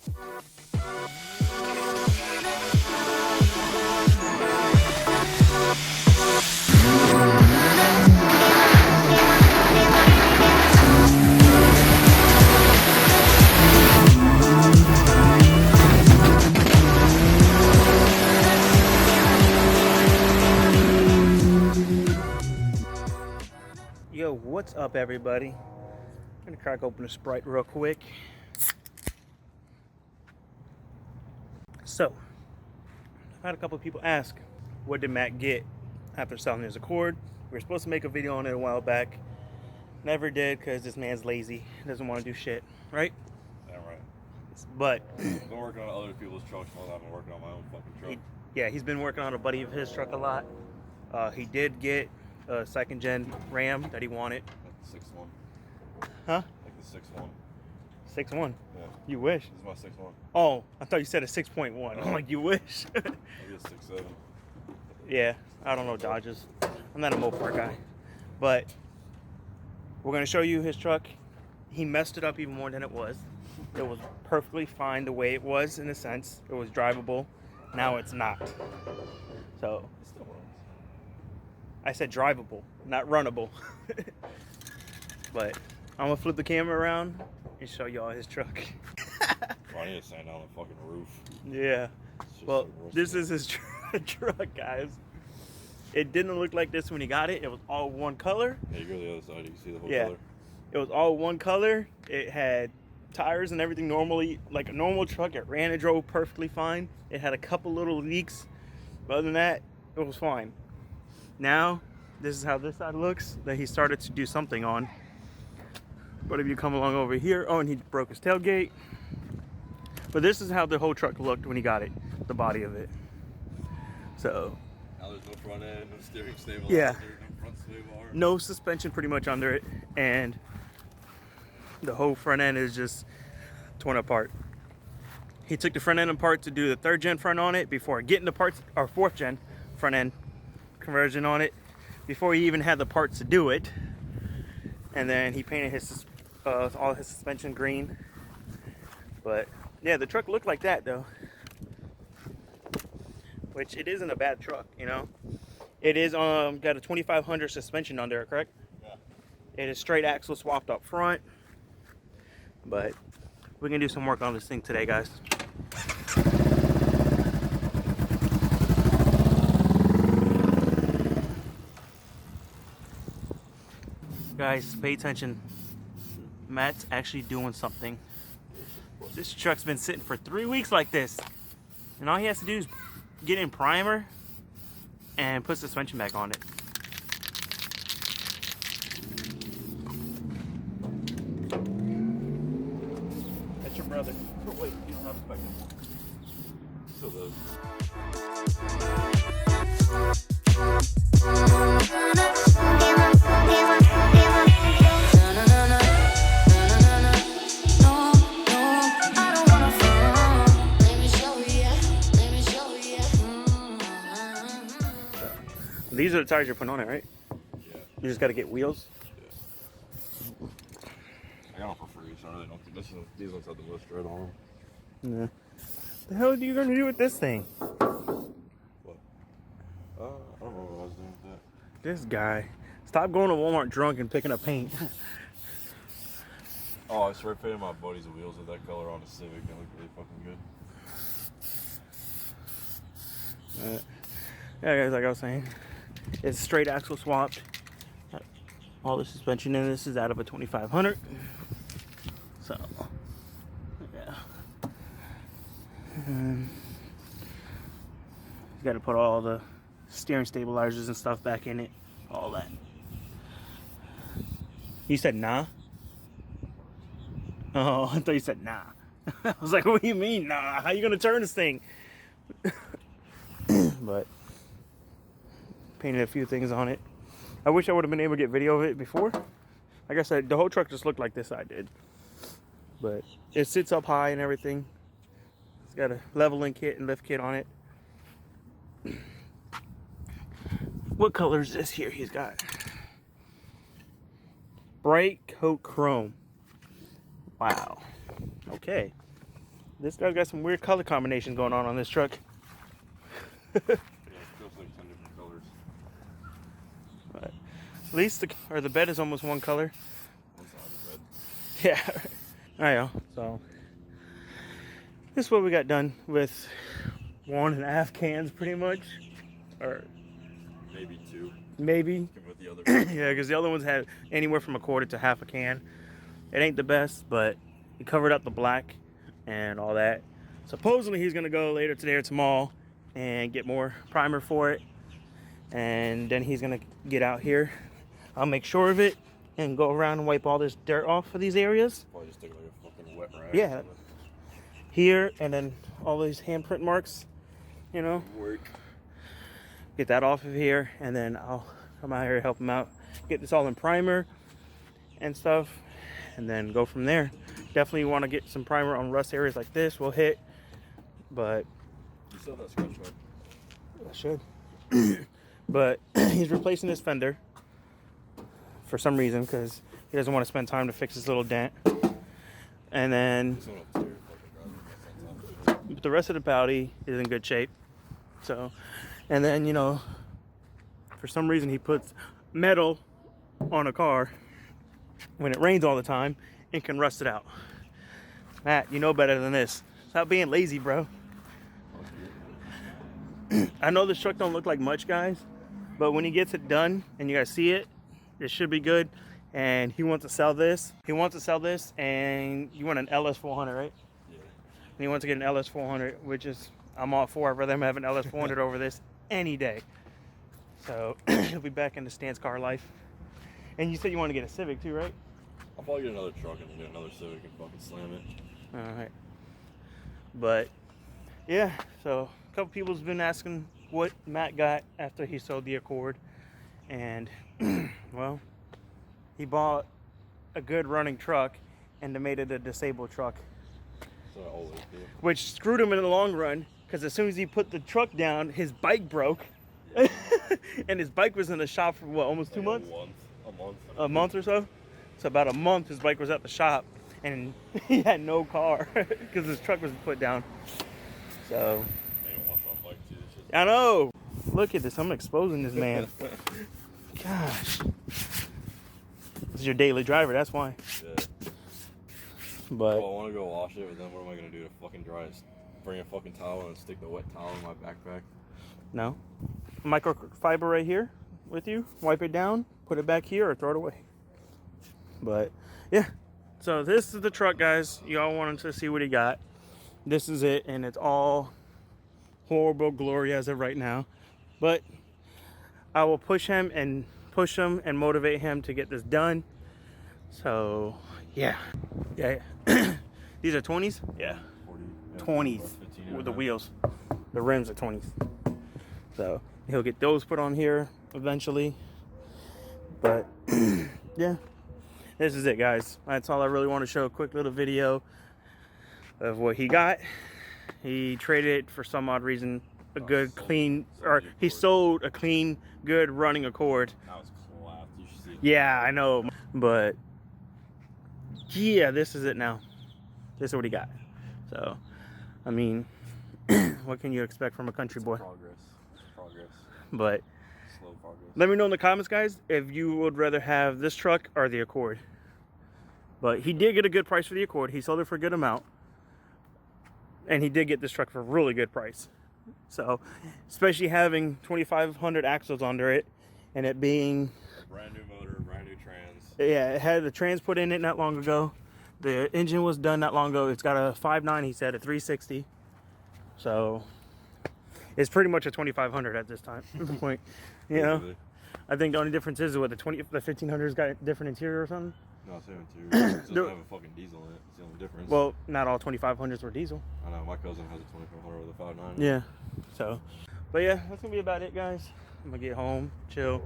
Yo, what's up, everybody? I'm gonna crack open a Sprite real quick. So, I've had a couple of people ask, what did Matt get after selling his Accord? We were supposed to make a video on it a while back. Never did because this man's lazy. Doesn't want to do shit, right? Yeah, right. But I've been working on other people's trucks while I've been working on my own fucking truck. he's been working on a buddy of his truck a lot. He did get a second gen Ram that he wanted. Like the 6.1. Huh? Like the 6.1. 6.1? Yeah. You wish. This is my 6.1. Oh, I thought you said a 6.1. I'm like, you wish. Maybe a 6.7. Yeah, I don't know Dodges. I'm not a Mopar guy. But we're going to show you his truck. He messed it up even more than it was. It was perfectly fine the way it was, in a sense. It was drivable. Now it's not. So, It still runs. I said drivable, not runnable. But I'm going to flip the camera around and show y'all his truck. Well, I need to sand down the fucking roof. Yeah. It's just Well, so rusty. this is his truck, guys. It didn't look like this when he got it. It was all one color. Yeah, you go to the other side, you can see the whole Yeah. color. It was all one color. It had tires and everything normally, like a normal truck. It ran and drove perfectly fine. It had a couple little leaks. But other than that, it was fine. Now, this is how this side looks that he started to do something on. But if you come along over here, oh, and he broke his tailgate. But this is how the whole truck looked when he got it, the body of it. So, Now there's no front end, no steering stabilizer, yeah. no front sway bar. No suspension pretty much under it, and the whole front end is just torn apart. He took the front end apart to do the 3rd gen front on it before getting the parts, or 4th gen front end conversion on it, before he even had the parts to do it. And then he painted his all his suspension green. But yeah, the truck looked like that though, which it isn't a bad truck, you know. It is got a 2500 suspension under it, correct? Yeah. It is straight axle swapped up front. But we're gonna do some work on this thing today, guys. Guys, pay attention. Matt's actually doing something. This truck's been sitting for 3 weeks like this. And all he has to do is get in primer and put suspension back on it. That's your brother. Oh, wait, you don't have a spectrum. Still does. These are the tires you're putting on it, right? Yeah. You just got to get wheels. Yeah. I got them for free, so I really don't think these ones have the list right on them. Yeah. The hell are you gonna do with this thing? What? I don't know what I was doing with that. This guy. Stop going to Walmart drunk and picking up paint. Oh, I spray painted my buddy's wheels with that color on the Civic. They look really fucking good. Yeah, guys, like I was saying, it's straight axle swapped. All the suspension in this is out of a 2500. So, yeah. He's got to put all the steering stabilizers and stuff back in it. All that. You said nah? Oh, I thought you said nah. I was like, what do you mean nah? How you gonna turn this thing? But painted a few things on it. I wish I would have been able to get video of it before. Like I said, the whole truck just looked like this I did. But it sits up high and everything. It's got a leveling kit and lift kit on it. What color is this here he's got? Bright coat chrome. Wow. Okay. This guy's got some weird color combinations going on this truck. Yeah, it feels like 10 different colors. But at least the bed is almost one color. One side of the bed. Yeah. Alright, y'all. So this is what we got done with 1.5 cans, pretty much, or Maybe 2. maybe. With the other Yeah, because the other ones had anywhere from 1/4 to half a can. It ain't the best, but he covered up the black and all that. Supposedly he's gonna go later today or tomorrow and get more primer for it, and then he's gonna get out here. I'll make sure of it and go around and wipe all this dirt off of these areas. Probably just take like a fucking wet rag. Yeah. Here, and then all these handprint marks, you know. Work. Get that off of here, and then I'll come out here to help him out. Get this all in primer and stuff, and then go from there. Definitely want to get some primer on rust areas like this. We'll hit, but You still have that scratch mark? I should. But he's replacing his fender for some reason because he doesn't want to spend time to fix his little dent. And then This one upstairs, fucking drives the rest of the body is in good shape. So, and then, you know, for some reason he puts metal on a car when it rains all the time and can rust it out. Matt, you know better than this. Stop being lazy, bro. I know this truck don't look like much, guys, but when he gets it done and you guys see it, it should be good. And he wants to sell this. He wants to sell this, and you want an LS400, right? Yeah. And he wants to get an LS400, which is, I'm all for it. I'd rather him have an LS400 over this any day. So he'll be back in the stance car life. And you said you want to get a Civic too, right? I'll probably get another truck and then get another Civic and fucking slam it. All right. But yeah, so a couple people's been asking what Matt got after he sold the Accord, and well, he bought a good running truck and made it a disabled truck, So I always do. which screwed him in the long run because as soon as he put the truck down, his bike broke. And his bike was in the shop for what, almost 2 months? A month. Or so. So about a month his bike was at the shop and he had no car because his truck was put down. So I ain't wash my bike too. It's just... I know. Look at this. I'm exposing this man. Gosh. This is your daily driver, that's why. Yeah. But Well, I want to go wash it, but then what am I going to do to fucking dry it? Bring a fucking towel and stick the wet towel in my backpack? no. Microfiber right here with you. Wipe it down, put it back here, or throw it away. But yeah. So this is the truck, guys. Y'all wanted to see what he got. This is it, and it's all horrible glory as of right now. But I will push him and motivate him to get this done. So yeah. These are 20s? Yeah. 40, yeah, 20s 15 with the wheels. The rims are 20s. So he'll get those put on here eventually. But yeah, this is it, guys. That's all I really want to show. A quick little video of what he got. He traded it for some odd reason a good clean, or he sold a clean, good running Accord. That was clapped. You should see it. Yeah, I know, but yeah, this is it now. This is what he got. So, I mean, what can you expect from a country boy? Progress. Progress. But Slow progress. let me know in the comments, guys, if you would rather have this truck or the Accord. But he did get a good price for the Accord. He sold it for a good amount. And he did get this truck for a really good price. So, especially having 2,500 axles under it and it being... Brand new motor, brand new trans. Yeah, it had the trans put in it not long ago. The engine was done not long ago. It's got a 5.9, he said, a 360. So, it's pretty much a 2,500 at this time. Point, you know? I think the only difference is what the 1,500's got a different interior or something. No, it's interior. It doesn't have a fucking diesel in it. It's the only difference. Well, not all 2,500s were diesel. I know, my cousin has a 2,500 with a 5.9. Yeah. So, but yeah, that's gonna be about it, guys. I'm gonna get home, chill.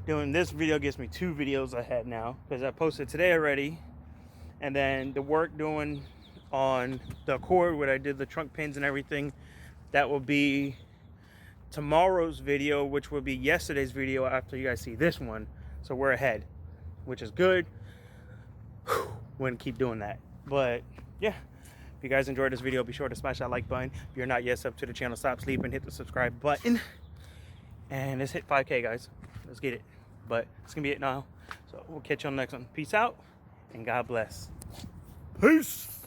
Doing this video gets me 2 videos ahead now because I posted today already, and then the work doing on the Accord where I did the trunk pins and everything, that will be tomorrow's video, which will be yesterday's video after you guys see this one. So we're ahead, which is good. Wouldn't keep doing that, but yeah. If you guys enjoyed this video, be sure to smash that like button. If you're not yet sub to the channel, stop sleeping, hit the subscribe button. And let's hit 5K, guys. Let's get it. But it's going to be it now. So we'll catch you on the next one. Peace out, and God bless. Peace.